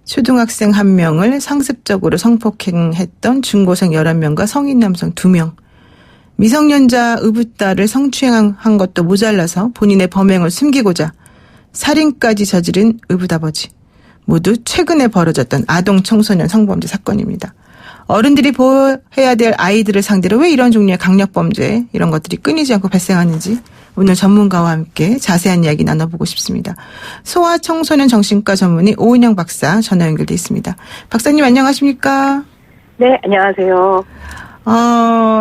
Speaker 2: 초등학생 1명을 상습적으로 성폭행했던 중고생 11명과 성인 남성 2명, 미성년자 의붓딸을 성추행한 것도 모자라서 본인의 범행을 숨기고자 살인까지 저지른 의붓아버지, 모두 최근에 벌어졌던 아동 청소년 성범죄 사건입니다. 어른들이 보호해야 될 아이들을 상대로 왜 이런 종류의 강력범죄 이런 것들이 끊이지 않고 발생하는지 오늘 전문가와 함께 자세한 이야기 나눠보고 싶습니다. 소아청소년 정신과 전문의 오은영 박사 전화 연결돼 있습니다. 박사님 안녕하십니까?
Speaker 6: 네, 안녕하세요.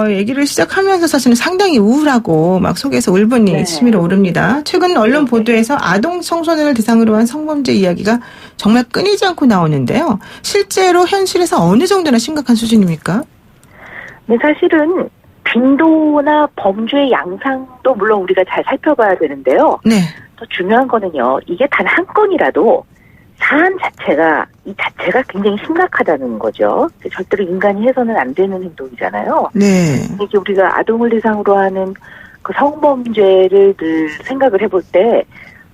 Speaker 2: 얘기를 시작하면서 사실은 상당히 우울하고 막 속에서 울분이
Speaker 6: 네.
Speaker 2: 치밀어 오릅니다. 최근 언론 보도에서 아동 청소년을 대상으로 한 성범죄 이야기가 정말 끊이지 않고 나오는데요. 실제로 현실에서 어느 정도나 심각한 수준입니까?
Speaker 6: 네, 사실은 빈도나 범죄의 양상도 물론 우리가 잘 살펴봐야 되는데요.
Speaker 2: 네.
Speaker 6: 더 중요한 거는요. 이게 단 한 건이라도 사안 자체가 굉장히 심각하다는 거죠. 절대로 인간이 해서는 안 되는 행동이잖아요.
Speaker 2: 네.
Speaker 6: 이게 우리가 아동을 대상으로 하는 그 성범죄를 늘 생각을 해볼 때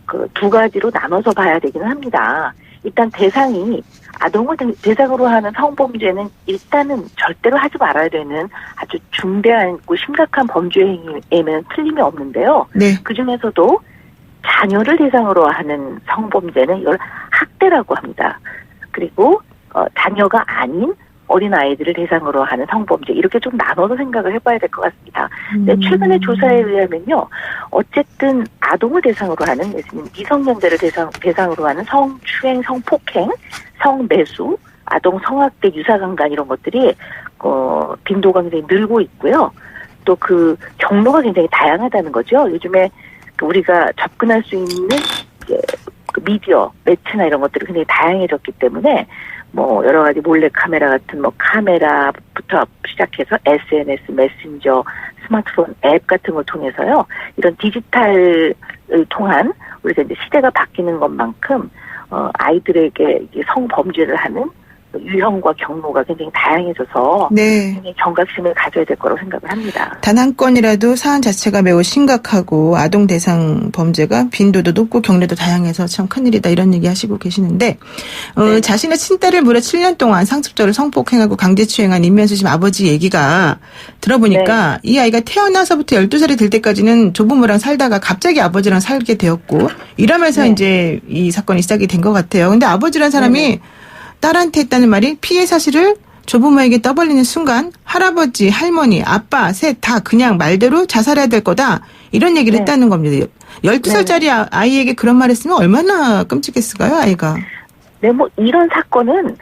Speaker 6: 그 두 가지로 나눠서 봐야 되기는 합니다. 일단 대상이 아동을 대상으로 하는 성범죄는 일단은 절대로 하지 말아야 되는 아주 중대하고 심각한 범죄 행위에는 틀림이 없는데요.
Speaker 2: 네.
Speaker 6: 그중에서도 자녀를 대상으로 하는 성범죄는 이걸 학대라고 합니다. 그리고 자녀가 아닌 어린아이들을 대상으로 하는 성범죄 이렇게 좀 나눠서 생각을 해봐야 될 것 같습니다. 근데 최근의 조사에 의하면요. 어쨌든 아동을 대상으로 하는 미성년자를 대상으로 하는 성추행, 성폭행, 성매수, 아동 성학대, 유사강간 이런 것들이 빈도가 굉장히 늘고 있고요. 또 그 경로가 굉장히 다양하다는 거죠. 요즘에 우리가 접근할 수 있는 그 미디어, 매체나 이런 것들이 굉장히 다양해졌기 때문에 뭐 여러 가지 몰래 카메라 같은 뭐 카메라부터 시작해서 SNS, 메신저, 스마트폰 앱 같은 걸 통해서요. 이런 디지털을 통한 우리가 이제 시대가 바뀌는 것만큼 아이들에게 성범죄를 하는 유형과 경로가 굉장히 다양해져서
Speaker 2: 네.
Speaker 6: 굉장히 경각심을 가져야 될 거라고 생각을 합니다.
Speaker 2: 단 한 건이라도 사안 자체가 매우 심각하고 아동 대상 범죄가 빈도도 높고 경로도 다양해서 참 큰일이다 이런 얘기 하시고 계시는데
Speaker 6: 네.
Speaker 2: 자신의 친딸을 무려 7년 동안 상습적으로 성폭행하고 강제추행한 임면수심 아버지 얘기가 들어보니까 이 아이가 태어나서부터 12살이 될 때까지는 조부모랑 살다가 갑자기 아버지랑 살게 되었고 이러면서
Speaker 6: 네.
Speaker 2: 이제 이 사건이 시작이 된 것 같아요. 근데 아버지란 사람이 딸한테 했다는 말이 피해 사실을 조부모에게 떠벌리는 순간 할아버지, 할머니, 아빠 셋 다 그냥 말대로 자살해야 될 거다. 이런 얘기를
Speaker 6: 네.
Speaker 2: 했다는 겁니다. 12살짜리 아이에게 그런 말 했으면 얼마나 끔찍했을까요, 아이가?
Speaker 6: 네, 뭐 이런 사건은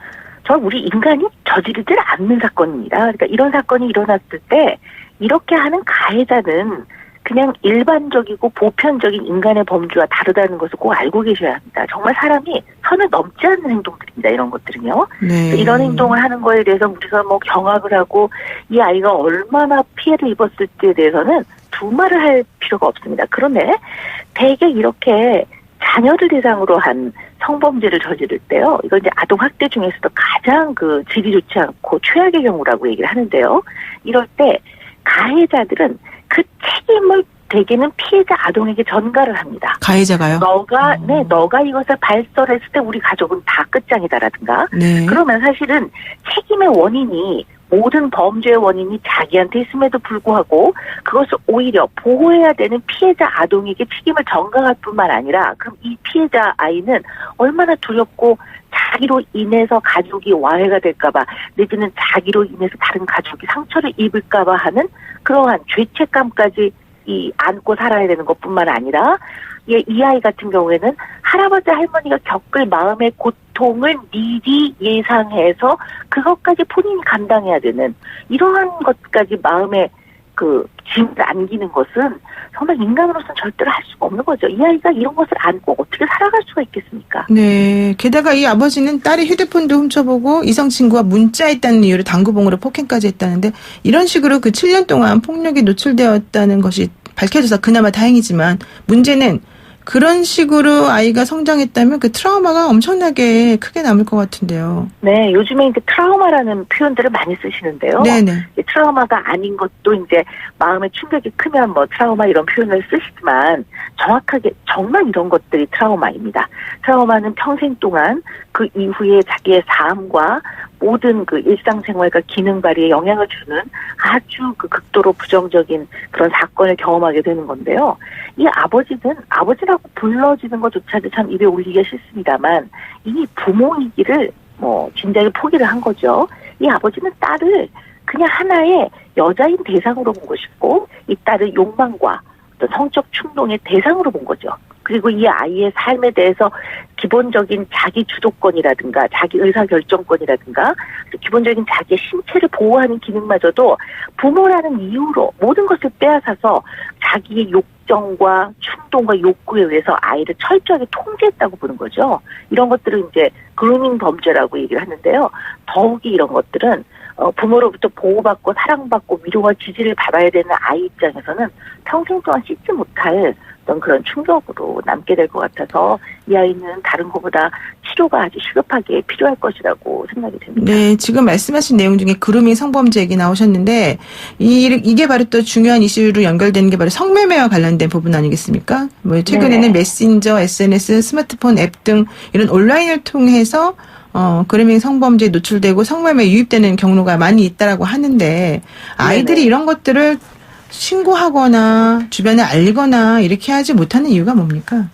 Speaker 6: 우리 인간이 저지르질 않는 사건입니다. 그러니까 이런 사건이 일어났을 때 이렇게 하는 가해자는 그냥 일반적이고 보편적인 인간의 범죄와 다르다는 것을 꼭 알고 계셔야 합니다. 정말 사람이 선을 넘지 않는 행동들입니다. 이런 것들은요.
Speaker 2: 네.
Speaker 6: 이런 행동을 하는 거에 대해서 우리가 뭐 경악을 하고 이 아이가 얼마나 피해를 입었을지에 대해서는 두말을 할 필요가 없습니다. 그런데 대개 이렇게 자녀를 대상으로 한 성범죄를 저지를 때요. 이건 이제 아동 학대 중에서도 가장 그 질이 좋지 않고 최악의 경우라고 얘기를 하는데요. 이럴 때 가해자들은 그 책임을 대개는 피해자 아동에게 전가를 합니다.
Speaker 2: 가해자가요?
Speaker 6: 너가 이것을 발설했을 때 우리 가족은 다 끝장이다라든가.
Speaker 2: 네.
Speaker 6: 그러면 사실은 책임의 원인이 모든 범죄의 원인이 자기한테 있음에도 불구하고 그것을 오히려 보호해야 되는 피해자 아동에게 책임을 전가할 뿐만 아니라 그럼 이 피해자 아이는 얼마나 두렵고 자기로 인해서 가족이 와해가 될까봐 내지는 자기로 인해서 다른 가족이 상처를 입을까봐 하는 그러한 죄책감까지 안고 살아야 되는 것뿐만 아니라 이 아이 같은 경우에는 할아버지 할머니가 겪을 마음의 고통을 미리 예상해서 그것까지 본인이 감당해야 되는 이러한 것까지 마음에 그 짐을 안기는 것은 정말 인간으로서는 절대로 할 수가 없는 거죠. 이 아이가 이런 것을 안고 어떻게 살아갈 수가 있겠습니까?
Speaker 2: 네. 게다가 이 아버지는 딸이 휴대폰도 훔쳐보고 이성 친구와 문자했다는 이유로 당구봉으로 폭행까지 했다는데 이런 식으로 그 7년 동안 폭력에 노출되었다는 것이 밝혀져서 그나마 다행이지만 문제는 그런 식으로 아이가 성장했다면 그 트라우마가 엄청나게 크게 남을 것 같은데요.
Speaker 6: 네, 요즘에 이제 트라우마라는 표현들을 많이 쓰시는데요.
Speaker 2: 네네.
Speaker 6: 트라우마가 아닌 것도 이제 마음의 충격이 크면 뭐 트라우마 이런 표현을 쓰시지만 정확하게 정말 이런 것들이 트라우마입니다. 트라우마는 평생 동안 그 이후에 자기의 삶과 모든 그 일상생활과 기능 발휘에 영향을 주는 아주 그 극도로 부정적인 그런 사건을 경험하게 되는 건데요. 이 아버지라고 불러지는 것조차도 참 입에 올리기가 싫습니다만 이미 부모이기를 진작에 포기를 한 거죠. 이 아버지는 딸을 그냥 하나의 여자인 대상으로 본 것이고 이 딸을 욕망과 또 성적 충동의 대상으로 본 거죠. 그리고 이 아이의 삶에 대해서 기본적인 자기 주도권이라든가 자기 의사결정권이라든가 기본적인 자기의 신체를 보호하는 기능마저도 부모라는 이유로 모든 것을 빼앗아서 자기의 욕정과 충동과 욕구에 의해서 아이를 철저하게 통제했다고 보는 거죠. 이런 것들은 이제 그루밍 범죄라고 얘기를 하는데요. 더욱이 이런 것들은 부모로부터 보호받고 사랑받고 위로와 지지를 받아야 되는 아이 입장에서는 평생 동안 씻지 못할 어떤 그런 충격으로 남게 될 것 같아서 이 아이는 다른 것보다 치료가 아주 시급하게 필요할 것이라고 생각이 됩니다.
Speaker 2: 네, 지금 말씀하신 내용 중에 그루밍 성범죄 얘기 나오셨는데 이게 바로 또 중요한 이슈로 연결되는 게 바로 성매매와 관련된 부분 아니겠습니까? 뭐 최근에는
Speaker 6: 네.
Speaker 2: 메신저, SNS, 스마트폰 앱 등 이런 온라인을 통해서 그루밍 성범죄에 노출되고 성매매에 유입되는 경로가 많이 있다라고 하는데 아이들이
Speaker 6: 네네.
Speaker 2: 이런 것들을 신고하거나 주변에 알리거나 이렇게 하지 못하는 이유가 뭡니까?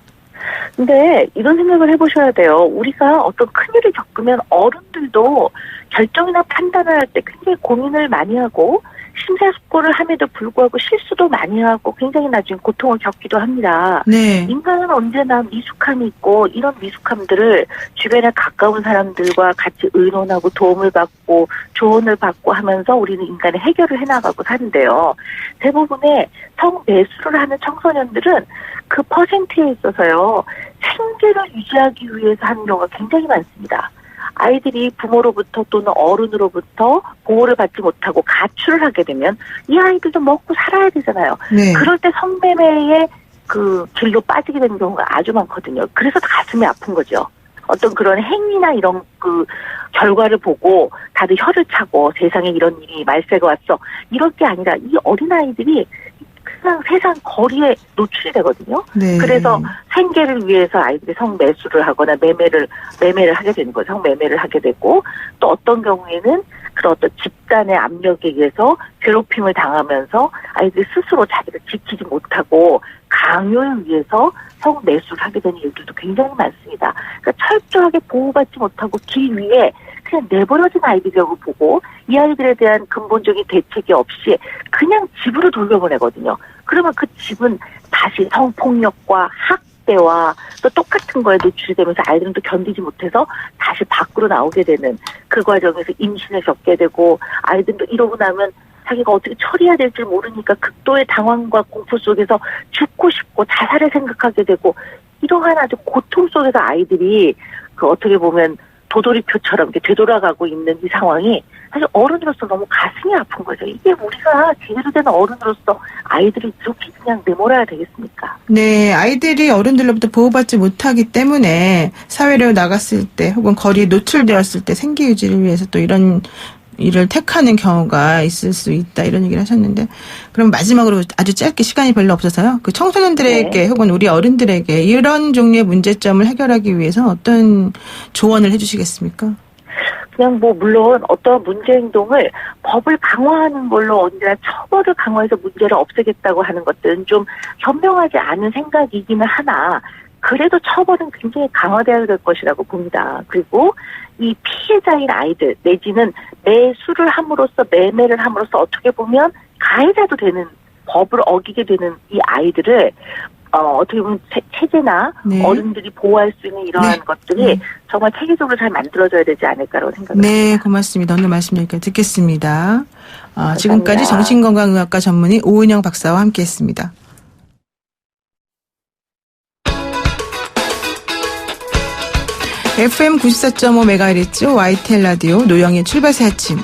Speaker 6: 근데 이런 생각을 해보셔야 돼요. 우리가 어떤 큰일을 겪으면 어른들도 결정이나 판단을 할 때 굉장히 고민을 많이 하고 심사숙고를 함에도 불구하고 실수도 많이 하고 굉장히 나중에 고통을 겪기도 합니다.
Speaker 2: 네.
Speaker 6: 인간은 언제나 미숙함이 있고 이런 미숙함들을 주변에 가까운 사람들과 같이 의논하고 도움을 받고 조언을 받고 하면서 우리는 인간의 해결을 해나가고 사는데요. 대부분의 성매수를 하는 청소년들은 그 퍼센트에 있어서요. 생계를 유지하기 위해서 하는 경우가 굉장히 많습니다. 아이들이 부모로부터 또는 어른으로부터 보호를 받지 못하고 가출을 하게 되면 이 아이들도 먹고 살아야 되잖아요.
Speaker 2: 네.
Speaker 6: 그럴 때 성매매의 그 길로 빠지게 되는 경우가 아주 많거든요. 그래서 가슴이 아픈 거죠. 어떤 그런 행위나 이런 그 결과를 보고 다들 혀를 차고 세상에 이런 일이 말세가 왔어. 이럴 게 아니라 이 어린아이들이 그냥 세상 거리에 노출이 되거든요.
Speaker 2: 네.
Speaker 6: 그래서 생계를 위해서 아이들이 성매수를 하거나 매매를 하게 되는 거죠. 성매매를 하게 되고 또 어떤 경우에는 그런 어떤 집단의 압력에 의해서 괴롭힘을 당하면서 아이들이 스스로 자기를 지키지 못하고 강요에 의해서 성매수를 하게 되는 일들도 굉장히 많습니다. 그러니까 철저하게 보호받지 못하고 길 위에 그냥 내버려진 아이들이라고 보고 이 아이들에 대한 근본적인 대책이 없이 그냥 집으로 돌려보내거든요. 그러면 그 집은 다시 성폭력과 학대와 또 똑같은 거에 노출이 되면서 아이들은 또 견디지 못해서 다시 밖으로 나오게 되는 그 과정에서 임신을 겪게 되고 아이들도 이러고 나면 자기가 어떻게 처리해야 될지 모르니까 극도의 당황과 공포 속에서 죽고 싶고 자살을 생각하게 되고 이러한 아주 고통 속에서 아이들이 그 어떻게 보면 도돌이표처럼 이렇게 되돌아가고 있는 이 상황이 사실 어른으로서 너무 가슴이 아픈 거죠. 이게 우리가 제대로 된 어른으로서 아이들을 이렇게 그냥 내몰아야 되겠습니까?
Speaker 2: 네, 아이들이 어른들로부터 보호받지 못하기 때문에 사회로 나갔을 때 혹은 거리에 노출되었을 때 생계 유지를 위해서 또 이런 일을 택하는 경우가 있을 수 있다 이런 얘기를 하셨는데 그럼 마지막으로 아주 짧게 시간이 별로 없어서요. 그 청소년들에게
Speaker 6: 네.
Speaker 2: 혹은 우리 어른들에게 이런 종류의 문제점을 해결하기 위해서 어떤 조언을 해주시겠습니까?
Speaker 6: 그냥 뭐 물론 어떤 문제 행동을 법을 강화하는 걸로 언제나 처벌을 강화해서 문제를 없애겠다고 하는 것들은 좀 현명하지 않은 생각이기는 하나 그래도 처벌은 굉장히 강화되어야 될 것이라고 봅니다. 그리고 이 피해자인 아이들 내지는 매수를 함으로써 매매를 함으로써 어떻게 보면 가해자도 되는 법을 어기게 되는 이 아이들을 어떻게 보면 체제나
Speaker 2: 네.
Speaker 6: 어른들이 보호할 수 있는 이러한
Speaker 2: 네.
Speaker 6: 것들이
Speaker 2: 네.
Speaker 6: 정말 체계적으로 잘 만들어져야 되지 않을까라고 생각합니다.
Speaker 2: 네, 고맙습니다. 오늘 말씀 여기까지 듣겠습니다. 지금까지
Speaker 6: 감사합니다.
Speaker 2: 정신건강의학과 전문의 오은영 박사와 함께했습니다. FM 94.5MHz YTN 라디오 노영의 출발새 아침.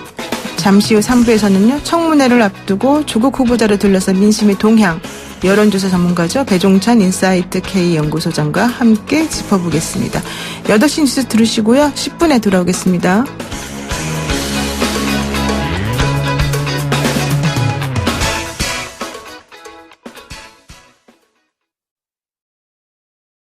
Speaker 2: 잠시 후 3부에서는요. 청문회를 앞두고 조국 후보자를 둘러싼 민심의 동향. 여론조사 전문가죠. 배종찬 인사이트 K 연구소장과 함께 짚어보겠습니다. 8시 뉴스 들으시고요. 10분에 돌아오겠습니다.